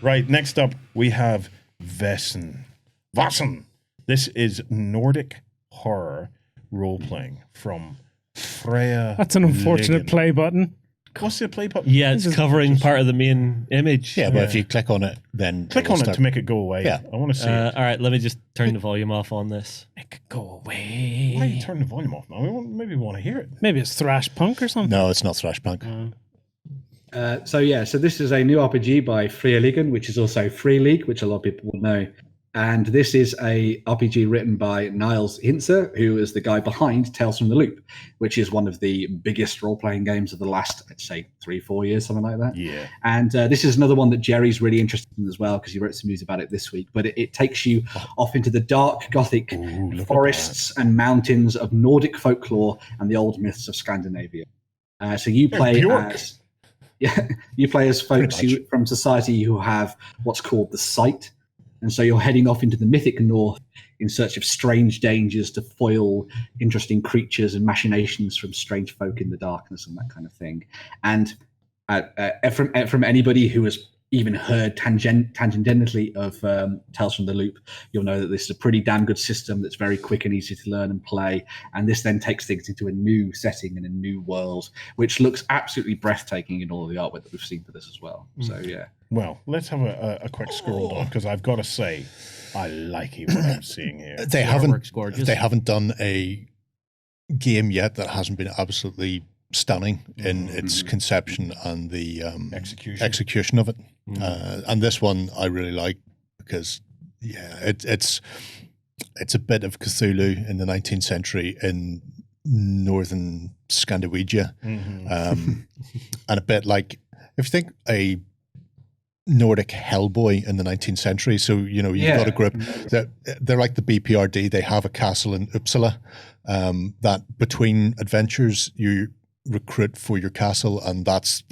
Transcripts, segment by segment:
Right, next up we have Vaesen. Vaesen. This is Nordic horror role-playing from Freya. That's an unfortunate play button. What's the play button? Yeah, it's covering part of the main image. Yeah, but if you click on it, then click on it to make it go away. Yeah. I want to see it. All right, let me just turn the volume off on this. Make it go away. Why don't you turn the volume off, man? Maybe we want to hear it. Maybe it's thrash punk or something. No, it's not thrash punk. So this is a new RPG by Freya Ligon, which is also Free League, which a lot of people will know. And this is a RPG written by Niles Hintzer, who is the guy behind Tales from the Loop, which is one of the biggest role-playing games of the last, I'd say, 3-4 years, something like that. Yeah. And this is another one that Jerry's really interested in as well, because he wrote some news about it this week. But it takes you off into the dark Gothic forests and mountains of Nordic folklore and the old myths of Scandinavia. So you play as... Yeah, you play as folks from society who have what's called the Sight. And so you're heading off into the mythic north in search of strange dangers to foil interesting creatures and machinations from strange folk in the darkness and that kind of thing. And from anybody who has even heard tangentially of Tales from the Loop, you'll know that this is a pretty damn good system that's very quick and easy to learn and play. And this then takes things into a new setting and a new world, which looks absolutely breathtaking in all of the artwork that we've seen for this as well. So, yeah. Well, let's have a quick scroll down, because I've got to say, I like what I'm seeing here. They haven't done a game yet that hasn't been absolutely stunning in its conception and the execution of it. And this one I really like because, it's a bit of Cthulhu in the 19th century in northern Scandinavia, and a bit like, if you think a Nordic Hellboy in the 19th century. So, you've got a group that they're like the BPRD. They have a castle in Uppsala that between adventures you recruit for your castle, and that's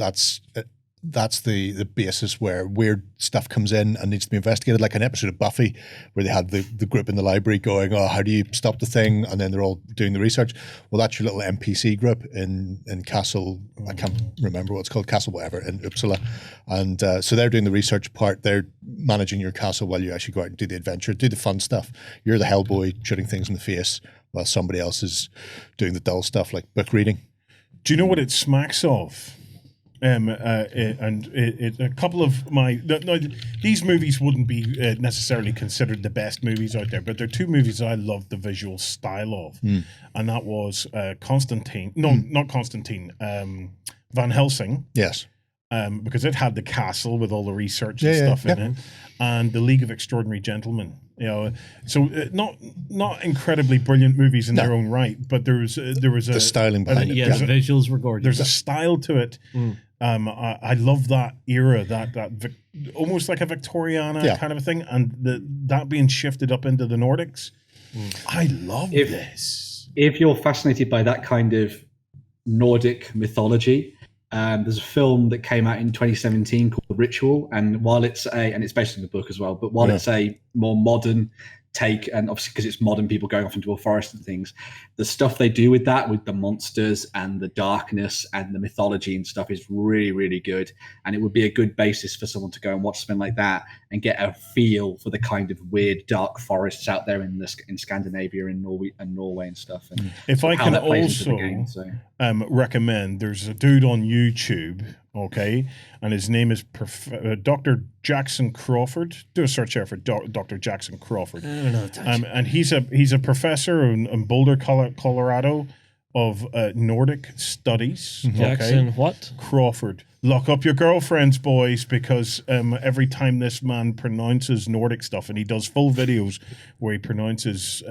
the basis where weird stuff comes in and needs to be investigated, like an episode of Buffy where they had the group in the library going, how do you stop the thing, and then they're all doing the research. Well, that's your little NPC group in Castle, I can't remember what it's called, Castle whatever, in Uppsala. And so they're doing the research part, they're managing your castle while you actually go out and do the adventure, do the fun stuff. You're the Hellboy shooting things in the face while somebody else is doing the dull stuff like book reading. Do you know what it smacks of? A couple of these movies wouldn't be necessarily considered the best movies out there, but they're two movies I love the visual style of, and that was Constantine. No, not Constantine. Van Helsing. Yes. Because it had the castle with all the research and stuff in it, and the League of Extraordinary Gentlemen. So not incredibly brilliant movies in their own right, but there was the styling behind it. Yeah, the visuals were gorgeous. There's a style to it. I love that era, that almost like a Victoriana kind of a thing, and that being shifted up into the Nordics. I love this. If you're fascinated by that kind of Nordic mythology, there's a film that came out in 2017 called Ritual, and while it's it's based on the book as well, but while it's a more modern take, and obviously because it's modern people going off into a forest and things, the stuff they do with that, with the monsters and the darkness and the mythology and stuff, is really, really good. And it would be a good basis for someone to go and watch something like that and get a feel for the kind of weird dark forests out there in Scandinavia and Norway and stuff. And if I can also recommend, there's a dude on YouTube, and his name is Dr. Jackson Crawford. Do a search there for Dr. Jackson Crawford. I don't know. And he's a professor in Boulder, Colorado, of Nordic studies. Jackson what? Crawford. Lock up your girlfriends, boys, because every time this man pronounces Nordic stuff, and he does full videos where he pronounces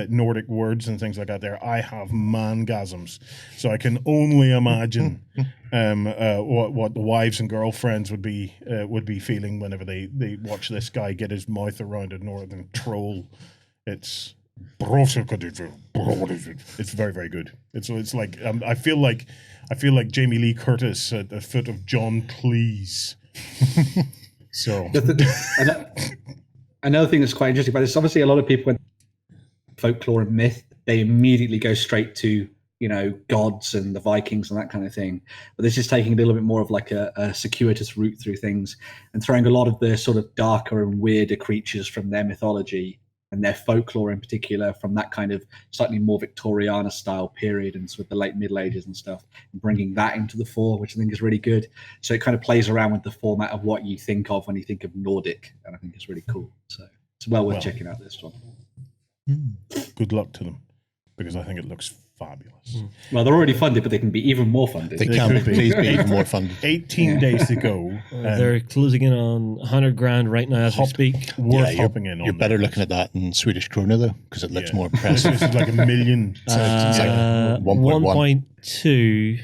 Nordic words and things like that there, I have mangasms. So I can only imagine what the wives and girlfriends would be feeling whenever they watch this guy get his mouth around a northern troll. It's very, very good. It's like I feel like Jamie Lee Curtis at the foot of John Cleese. So another thing that's quite interesting about this, obviously a lot of people, when folklore and myth, they immediately go straight to gods and the Vikings and that kind of thing. But this is taking a little bit more of like a circuitous route through things and throwing a lot of the sort of darker and weirder creatures from their mythology and their folklore in particular from that kind of slightly more Victoriana style period and sort of the late Middle Ages and stuff, and bringing that into the fore, which I think is really good. So it kind of plays around with the format of what you think of when you think of Nordic, and I think it's really cool. So it's well worth checking out this one. Good luck to them, because I think it looks fabulous. Well, they're already funded, but they can be even more funded. They can could be. please be even more funded. 18 days to go. They're closing in on 100 grand right now as we speak. Worth you're, hopping in on. you're better looking at that in Swedish krona though, because it looks more impressive. This is like $1 million. it's like 1.1. 1.2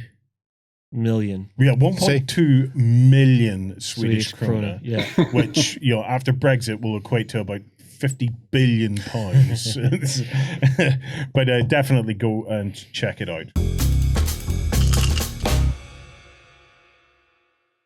million. Yeah, 1.2 million Swedish krona. Yeah. Which, after Brexit will equate to about 50 billion pounds. But definitely go and check it out.